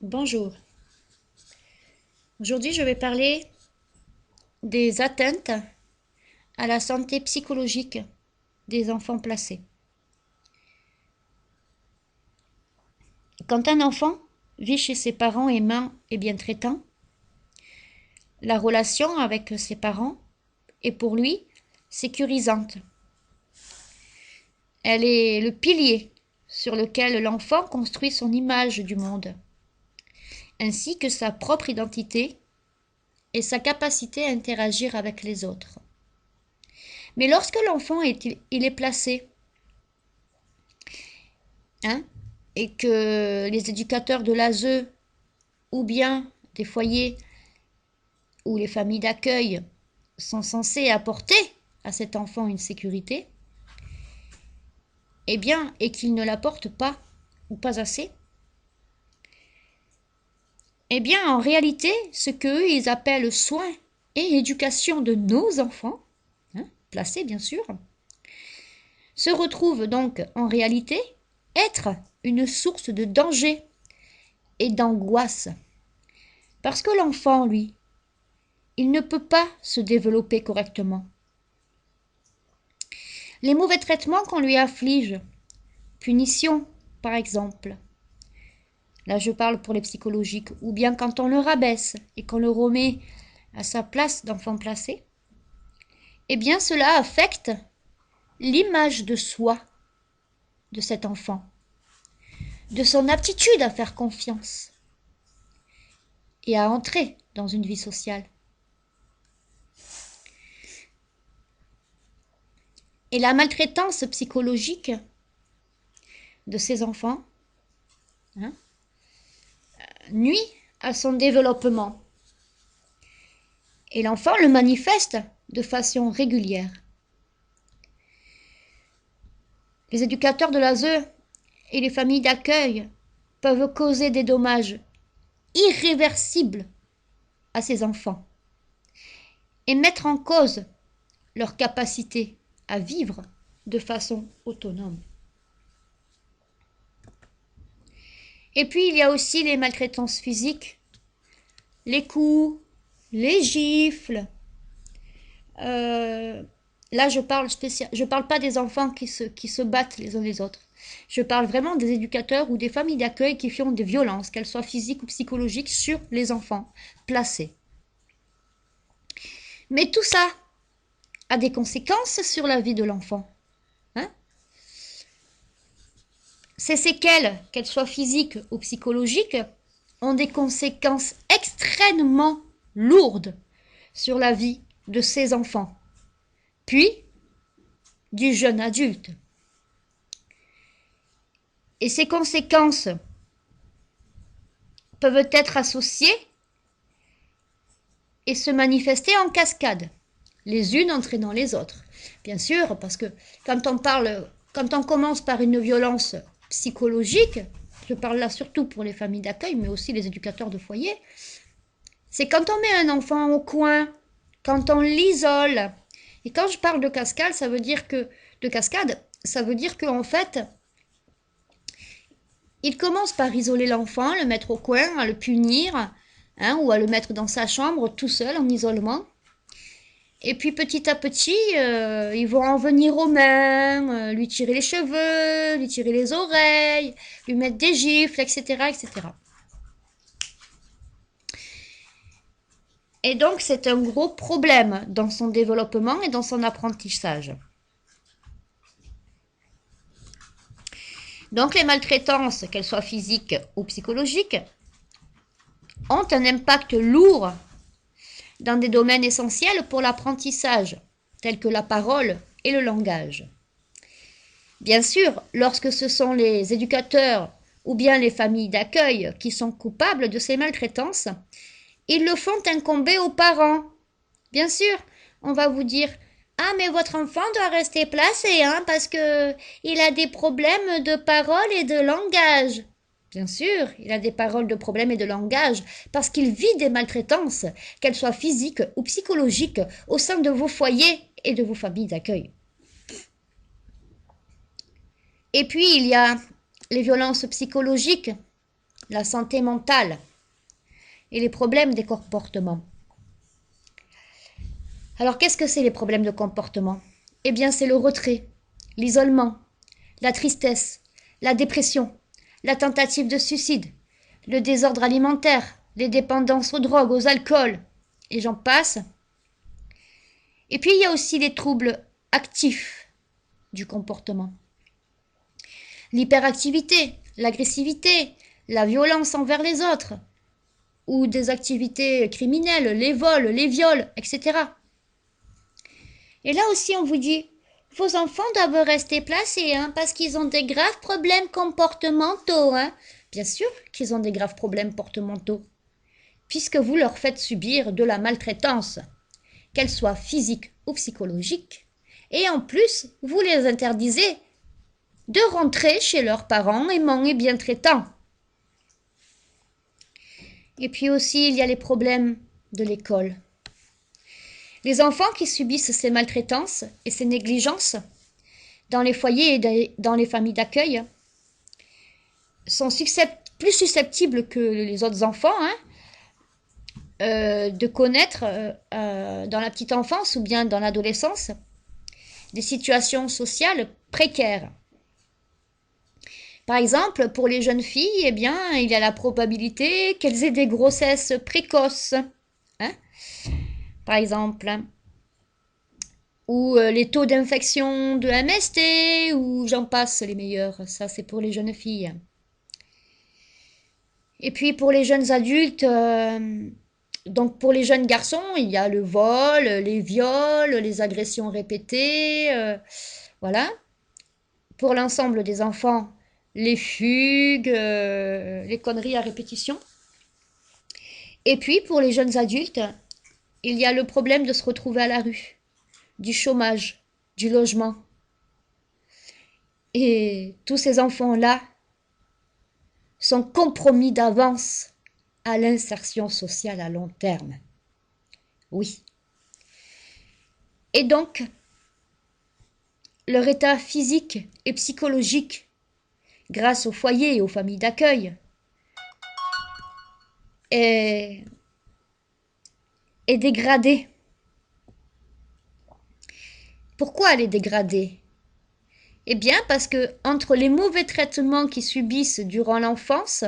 Bonjour. Aujourd'hui, je vais parler des atteintes à la santé psychologique des enfants placés. Quand un enfant vit chez ses parents aimants et bien traitants, la relation avec ses parents est pour lui sécurisante. Elle est le pilier sur lequel l'enfant construit son image du monde, ainsi que sa propre identité et sa capacité à interagir avec les autres. Mais lorsque l'enfant est placé, et que les éducateurs de l'ASE ou bien des foyers où les familles d'accueil sont censés apporter à cet enfant une sécurité, et qu'ils ne l'apportent pas ou pas assez, en réalité, ce qu'eux ils appellent soins et éducation de nos enfants, placés bien sûr, se retrouve donc en réalité être une source de danger et d'angoisse. Parce que l'enfant, lui, il ne peut pas se développer correctement. Les mauvais traitements qu'on lui afflige, punition par exemple, là je parle pour les psychologiques, ou bien quand on le rabaisse et qu'on le remet à sa place d'enfant placé, cela affecte l'image de soi de cet enfant, de son aptitude à faire confiance et à entrer dans une vie sociale. Et la maltraitance psychologique de ces enfants nuit à son développement. Et l'enfant le manifeste de façon régulière. Les éducateurs de l'ASE et les familles d'accueil peuvent causer des dommages irréversibles à ces enfants et mettre en cause leur capacité à vivre de façon autonome. Et puis il y a aussi les maltraitances physiques, les coups, les gifles. Là, je parle pas des enfants qui se battent les uns les autres. Je parle vraiment des éducateurs ou des familles d'accueil qui font des violences, qu'elles soient physiques ou psychologiques, sur les enfants placés. Mais tout ça a des conséquences sur la vie de l'enfant. Ces séquelles, qu'elles soient physiques ou psychologiques, ont des conséquences extrêmement lourdes sur la vie de ces enfants, puis du jeune adulte. Et ces conséquences peuvent être associées et se manifester en cascade, les unes entraînant les autres. Bien sûr, parce que quand on commence par une violence psychologique, je parle là surtout pour les familles d'accueil, mais aussi les éducateurs de foyer, c'est quand on met un enfant au coin, quand on l'isole. Et quand je parle de cascade, ça veut dire qu'en fait, il commence par isoler l'enfant, le mettre au coin, à le punir, ou à le mettre dans sa chambre tout seul en isolement. Et puis petit à petit, ils vont en venir aux mains, lui tirer les cheveux, lui tirer les oreilles, lui mettre des gifles, etc., etc. Et donc c'est un gros problème dans son développement et dans son apprentissage. Donc les maltraitances, qu'elles soient physiques ou psychologiques, ont un impact lourd dans des domaines essentiels pour l'apprentissage, tels que la parole et le langage. Bien sûr, lorsque ce sont les éducateurs ou bien les familles d'accueil qui sont coupables de ces maltraitances, ils le font incomber aux parents. Bien sûr, on va vous dire « Ah, mais votre enfant doit rester placé, parce que il a des problèmes de parole et de langage. » Bien sûr, il a des paroles de problèmes et de langage parce qu'il vit des maltraitances, qu'elles soient physiques ou psychologiques, au sein de vos foyers et de vos familles d'accueil. Et puis, il y a les violences psychologiques la santé mentale et les problèmes des comportements. Alors, qu'est-ce que c'est les problèmes de comportement? Eh bien, c'est le retrait, l'isolement, la tristesse, la dépression, la tentative de suicide, le désordre alimentaire, les dépendances aux drogues, aux alcools, et j'en passe. Et puis, il y a aussi les troubles actifs du comportement. L'hyperactivité, l'agressivité, la violence envers les autres, ou des activités criminelles, les vols, les viols, etc. Et là aussi, on vous dit, vos enfants doivent rester placés, hein, parce qu'ils ont des graves problèmes comportementaux. Hein. Bien sûr qu'ils ont des graves problèmes comportementaux, puisque vous leur faites subir de la maltraitance, qu'elle soit physique ou psychologique. Et en plus, vous les interdisez de rentrer chez leurs parents aimants et bien traitants. Et puis aussi, il y a les problèmes de l'école. Les enfants qui subissent ces maltraitances et ces négligences dans les foyers et dans les familles d'accueil sont plus susceptibles que les autres enfants de connaître dans la petite enfance ou bien dans l'adolescence des situations sociales précaires. Par exemple, pour les jeunes filles, eh bien, il y a la probabilité qu'elles aient des grossesses précoces. Hein, par exemple. Ou les taux d'infection de MST, ou j'en passe les meilleurs. Ça, c'est pour les jeunes filles. Et puis pour les jeunes adultes, donc pour les jeunes garçons, il y a le vol, les viols, les agressions répétées, voilà. Pour l'ensemble des enfants, les fugues, les conneries à répétition. Et puis pour les jeunes adultes, il y a le problème de se retrouver à la rue, du chômage, du logement. Et tous ces enfants-là sont compromis d'avance à l'insertion sociale à long terme. Oui. Et donc, leur état physique et psychologique, grâce au foyer et aux familles d'accueil, est dégradé. Pourquoi elle est dégradée? Eh bien, parce que entre les mauvais traitements qu'ils subissent durant l'enfance,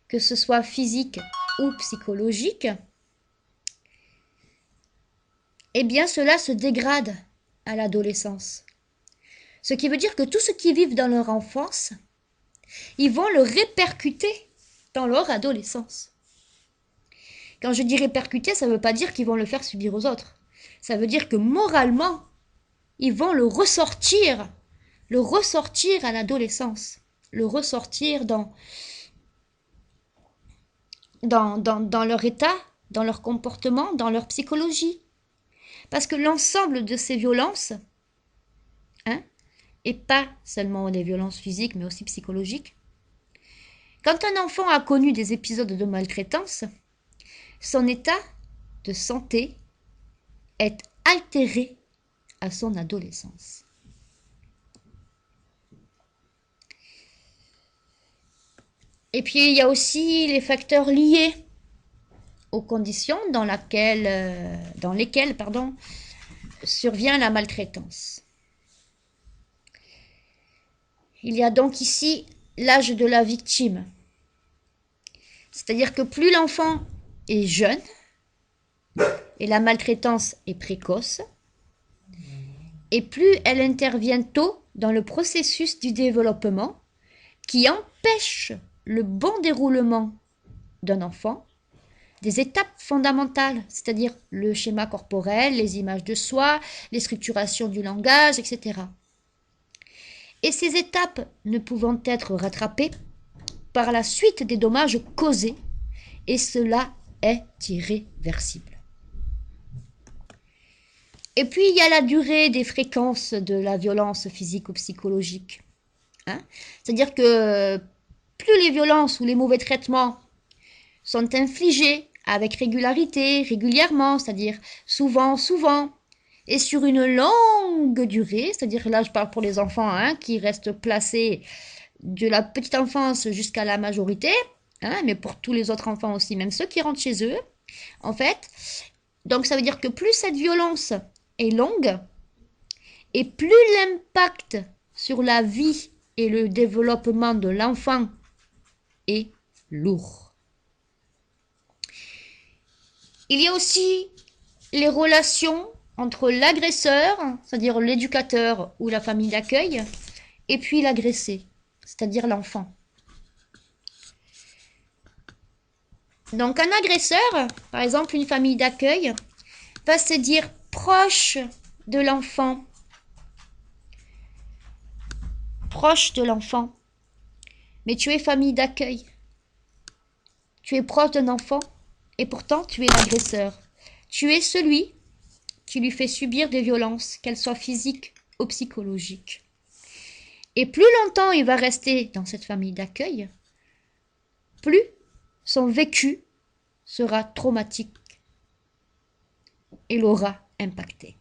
que ce soit physique ou psychologique, eh bien, cela se dégrade à l'adolescence. Ce qui veut dire que tout ce qu'ils vivent dans leur enfance, ils vont le répercuter dans leur adolescence. Quand je dis répercuter, ça ne veut pas dire qu'ils vont le faire subir aux autres. Ça veut dire que moralement, ils vont le ressortir à l'adolescence, le ressortir dans leur état, dans leur comportement, dans leur psychologie. Parce que l'ensemble de ces violences, et pas seulement des violences physiques, mais aussi psychologiques, quand un enfant a connu des épisodes de maltraitance, son état de santé est altéré à son adolescence. Et puis, il y a aussi les facteurs liés aux conditions dans lesquelles survient la maltraitance. Il y a donc ici l'âge de la victime. C'est-à-dire que plus l'enfant est jeune et la maltraitance est précoce, et plus elle intervient tôt dans le processus du développement qui empêche le bon déroulement d'un enfant, des étapes fondamentales, c'est-à-dire le schéma corporel, les images de soi, les structurations du langage, etc. Et ces étapes ne pouvant être rattrapées par la suite des dommages causés, et cela est irréversible. Et puis il y a la durée des fréquences de la violence physique ou psychologique. C'est-à-dire que plus les violences ou les mauvais traitements sont infligés avec régularité, régulièrement, c'est-à-dire souvent, et sur une longue durée, c'est-à-dire là je parle pour les enfants qui restent placés de la petite enfance jusqu'à la majorité, hein, mais pour tous les autres enfants aussi, même ceux qui rentrent chez eux, en fait. Donc ça veut dire que plus cette violence est longue, et plus l'impact sur la vie et le développement de l'enfant est lourd. Il y a aussi les relations entre l'agresseur, c'est-à-dire l'éducateur ou la famille d'accueil, et puis l'agressé, c'est-à-dire l'enfant. Donc un agresseur, par exemple une famille d'accueil, va se dire proche de l'enfant. Proche de l'enfant. Mais tu es famille d'accueil. Tu es proche d'un enfant et pourtant tu es l'agresseur. Tu es celui qui lui fait subir des violences, qu'elles soient physiques ou psychologiques. Et plus longtemps il va rester dans cette famille d'accueil, plus son vécu sera traumatique et l'aura impacté.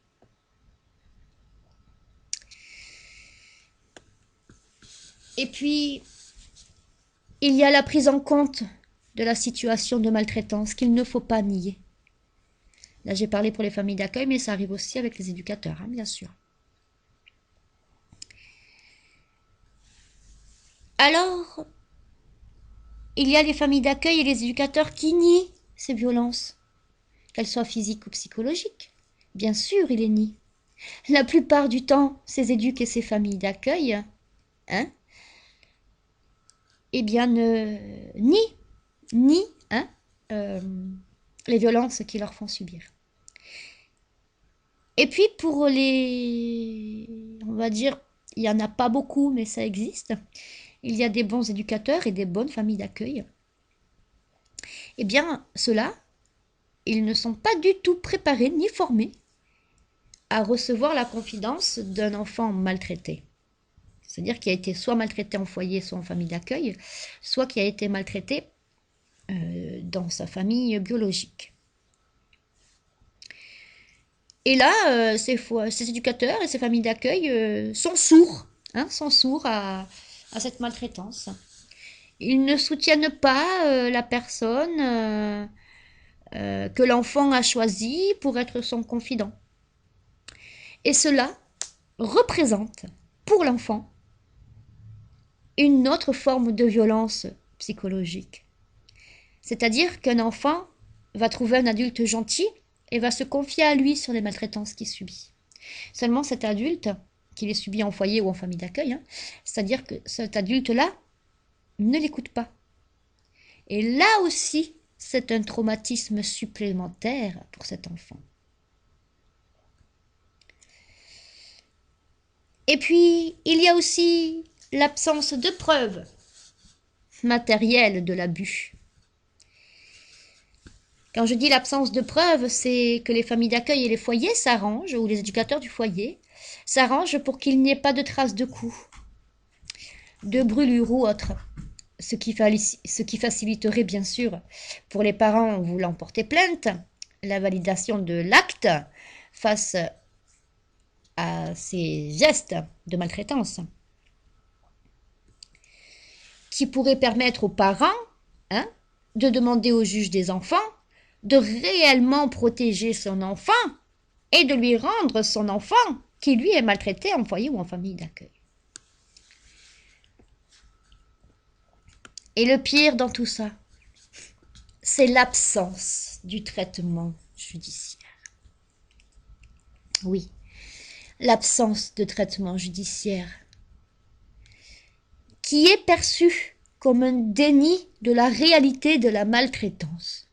Et puis, il y a la prise en compte de la situation de maltraitance qu'il ne faut pas nier. Là, j'ai parlé pour les familles d'accueil, mais ça arrive aussi avec les éducateurs, hein, bien sûr. Alors, il y a les familles d'accueil et les éducateurs qui nient ces violences, qu'elles soient physiques ou psychologiques. Bien sûr, ils les nient. La plupart du temps, ces éducs et ces familles d'accueil, hein, eh bien, nient hein, les violences qu'ils leur font subir. Et puis pour on va dire, il n'y en a pas beaucoup, mais ça existe. Il y a des bons éducateurs et des bonnes familles d'accueil. Eh bien, ceux-là, ils ne sont pas du tout préparés ni formés à recevoir la confidence d'un enfant maltraité. C'est-à-dire qui a été soit maltraité en foyer, soit en famille d'accueil, soit qui a été maltraité dans sa famille biologique. Et là, ces éducateurs et ces familles d'accueil sont sourds à cette maltraitance. Ils ne soutiennent pas la personne que l'enfant a choisie pour être son confident. Et cela représente pour l'enfant une autre forme de violence psychologique. C'est-à-dire qu'un enfant va trouver un adulte gentil et va se confier à lui sur les maltraitances qu'il subit. Seulement cet adulte, qu'il ait subi en foyer ou en famille d'accueil, hein, c'est-à-dire que cet adulte-là ne l'écoute pas. Et là aussi, c'est un traumatisme supplémentaire pour cet enfant. Et puis, il y a aussi l'absence de preuves matérielles de l'abus. Quand je dis l'absence de preuves, c'est que les familles d'accueil et les foyers s'arrangent, ou les éducateurs du foyer, s'arrangent pour qu'il n'y ait pas de traces de coups, de brûlures ou autres. Ce qui faciliterait bien sûr pour les parents voulant porter plainte la validation de l'acte face à ces gestes de maltraitance, qui pourrait permettre aux parents de demander au juge des enfants de réellement protéger son enfant et de lui rendre son enfant qui lui est maltraité en foyer ou en famille d'accueil. Et le pire dans tout ça, c'est l'absence du traitement judiciaire. Oui, l'absence de traitement judiciaire qui est perçu comme un déni de la réalité de la maltraitance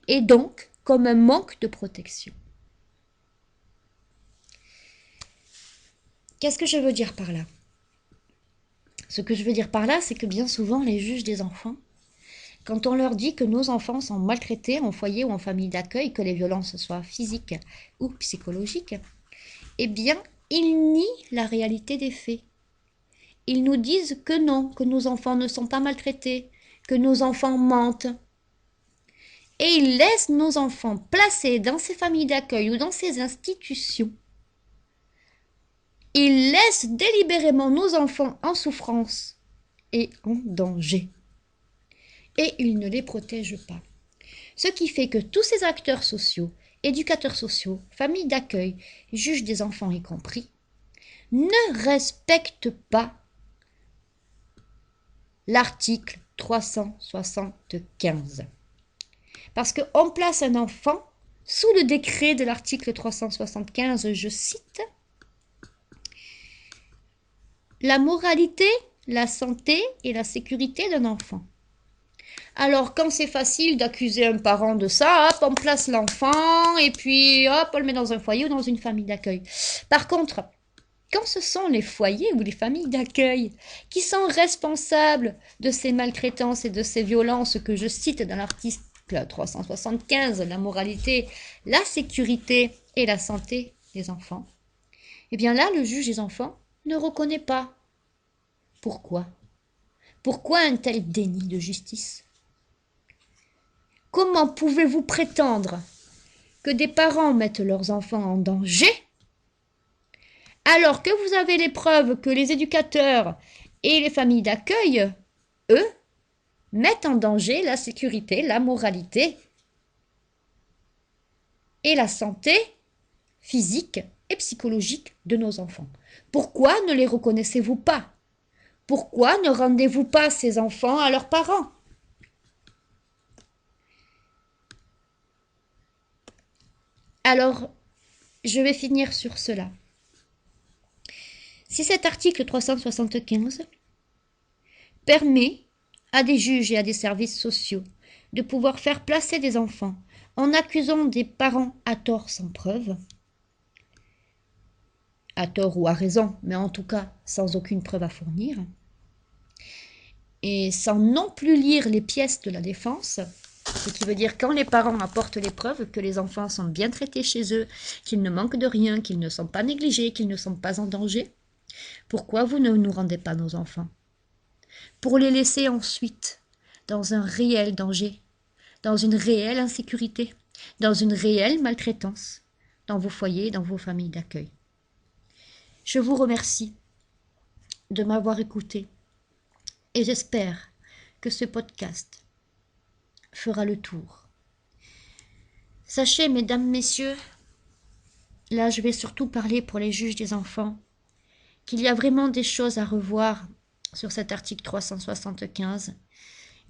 et donc comme un manque de protection. Qu'est-ce que je veux dire par là ? Ce que je veux dire par là, c'est que bien souvent, les juges des enfants, quand on leur dit que nos enfants sont maltraités en foyer ou en famille d'accueil, que les violences soient physiques ou psychologiques, eh bien, ils nient la réalité des faits. Ils nous disent que non, que nos enfants ne sont pas maltraités, que nos enfants mentent. Et ils laissent nos enfants placés dans ces familles d'accueil ou dans ces institutions. Ils laissent délibérément nos enfants en souffrance et en danger. Et il ne les protège pas. Ce qui fait que tous ces acteurs sociaux, éducateurs sociaux, familles d'accueil, juges des enfants y compris, ne respectent pas l'article 375. Parce qu'on place un enfant sous le décret de l'article 375, je cite, la moralité, la santé et la sécurité d'un enfant. Alors, quand c'est facile d'accuser un parent de ça, hop, on place l'enfant et puis hop, on le met dans un foyer ou dans une famille d'accueil. Par contre, quand ce sont les foyers ou les familles d'accueil qui sont responsables de ces maltraitances et de ces violences que je cite dans l'article 375, la moralité, la sécurité et la santé des enfants, eh bien là, le juge des enfants ne reconnaît pas. Pourquoi? Pourquoi un tel déni de justice? Comment pouvez-vous prétendre que des parents mettent leurs enfants en danger alors que vous avez les preuves que les éducateurs et les familles d'accueil, eux, mettent en danger la sécurité, la moralité et la santé physique et psychologique de nos enfants? Pourquoi ne les reconnaissez-vous pas? Pourquoi ne rendez-vous pas ces enfants à leurs parents? Alors, je vais finir sur cela. Si cet article 375 permet à des juges et à des services sociaux de pouvoir faire placer des enfants en accusant des parents à tort sans preuve, à tort ou à raison, mais en tout cas sans aucune preuve à fournir, et sans non plus lire les pièces de la défense, ce qui veut dire quand les parents apportent les preuves que les enfants sont bien traités chez eux, qu'ils ne manquent de rien, qu'ils ne sont pas négligés, qu'ils ne sont pas en danger, pourquoi vous ne nous rendez pas nos enfants? Pour les laisser ensuite dans un réel danger, dans une réelle insécurité, dans une réelle maltraitance, dans vos foyers, dans vos familles d'accueil. Je vous remercie de m'avoir écouté et j'espère que ce podcast fera le tour. Sachez, mesdames, messieurs, là je vais surtout parler pour les juges des enfants, qu'il y a vraiment des choses à revoir sur cet article 375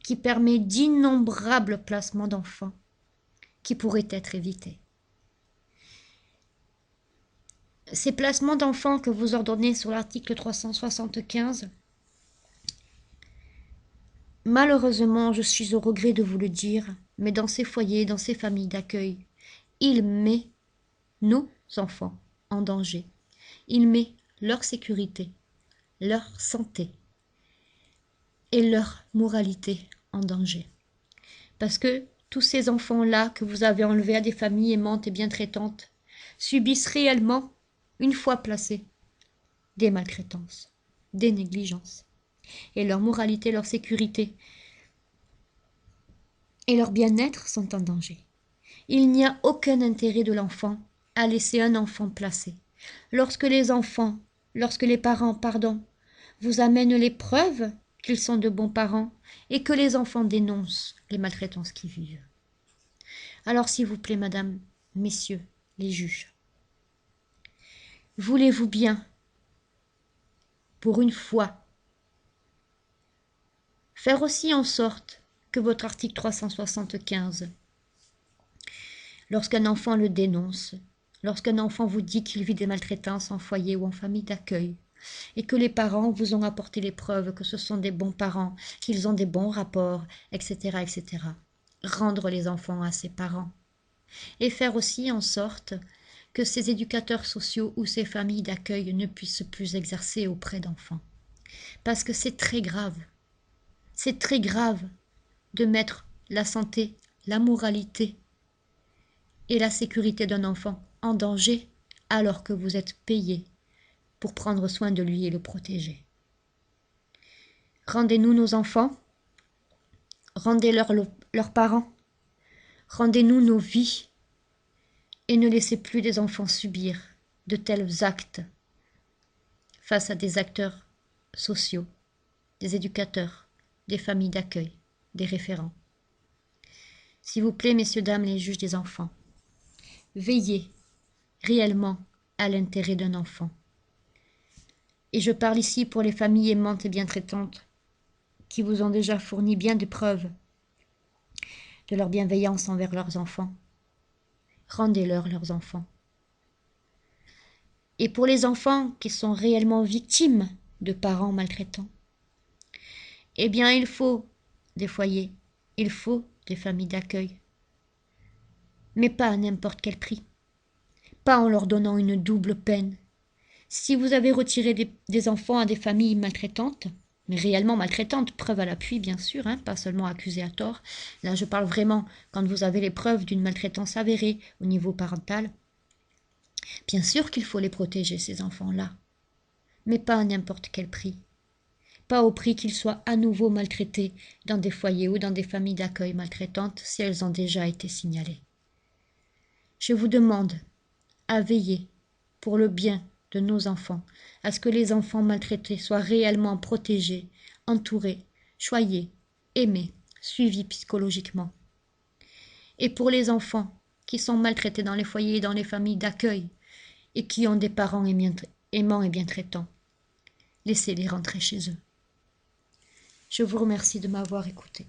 qui permet d'innombrables placements d'enfants qui pourraient être évités. Ces placements d'enfants que vous ordonnez sur l'article 375, malheureusement, je suis au regret de vous le dire, mais dans ces foyers, dans ces familles d'accueil, il met nos enfants en danger. Il met leur sécurité, leur santé et leur moralité en danger. Parce que tous ces enfants-là que vous avez enlevés à des familles aimantes et bien traitantes subissent réellement, une fois placés, des maltraitances, des négligences. Et leur moralité, leur sécurité et leur bien-être sont en danger. Il n'y a aucun intérêt de l'enfant à laisser un enfant placé. Lorsque les parents, vous amènent les preuves qu'ils sont de bons parents et que les enfants dénoncent les maltraitances qu'ils vivent. Alors s'il vous plaît, madame, messieurs, les juges, voulez-vous bien, pour une fois, faire aussi en sorte que votre article 375, lorsqu'un enfant le dénonce, lorsqu'un enfant vous dit qu'il vit des maltraitances en foyer ou en famille d'accueil, et que les parents vous ont apporté les preuves que ce sont des bons parents, qu'ils ont des bons rapports, etc., etc., rendre les enfants à ses parents. Et faire aussi en sorte que ces éducateurs sociaux ou ces familles d'accueil ne puissent plus exercer auprès d'enfants. Parce que c'est très grave. C'est très grave de mettre la santé, la moralité et la sécurité d'un enfant en danger alors que vous êtes payé pour prendre soin de lui et le protéger. Rendez-nous nos enfants, rendez-leur leurs parents, rendez-nous nos vies et ne laissez plus des enfants subir de tels actes face à des acteurs sociaux des éducateurs, des familles d'accueil, des référents. S'il vous plaît, messieurs, dames, les juges des enfants, veillez réellement à l'intérêt d'un enfant. Et je parle ici pour les familles aimantes et bien traitantes qui vous ont déjà fourni bien de preuves de leur bienveillance envers leurs enfants. Rendez-leur leurs enfants. Et pour les enfants qui sont réellement victimes de parents maltraitants, eh bien il faut des foyers, il faut des familles d'accueil. Mais pas à n'importe quel prix. Pas en leur donnant une double peine. Si vous avez retiré des enfants à des familles maltraitantes, mais réellement maltraitantes, preuve à l'appui bien sûr, hein, pas seulement accusées à tort, là je parle vraiment quand vous avez les preuves d'une maltraitance avérée au niveau parental, bien sûr qu'il faut les protéger ces enfants-là, mais pas à n'importe quel prix. Pas au prix qu'ils soient à nouveau maltraités dans des foyers ou dans des familles d'accueil maltraitantes si elles ont déjà été signalées. Je vous demande à veiller pour le bien de nos enfants, à ce que les enfants maltraités soient réellement protégés, entourés, choyés, aimés, suivis psychologiquement. Et pour les enfants qui sont maltraités dans les foyers et dans les familles d'accueil et qui ont des parents aimants et bien traitants, laissez-les rentrer chez eux. Je vous remercie de m'avoir écouté.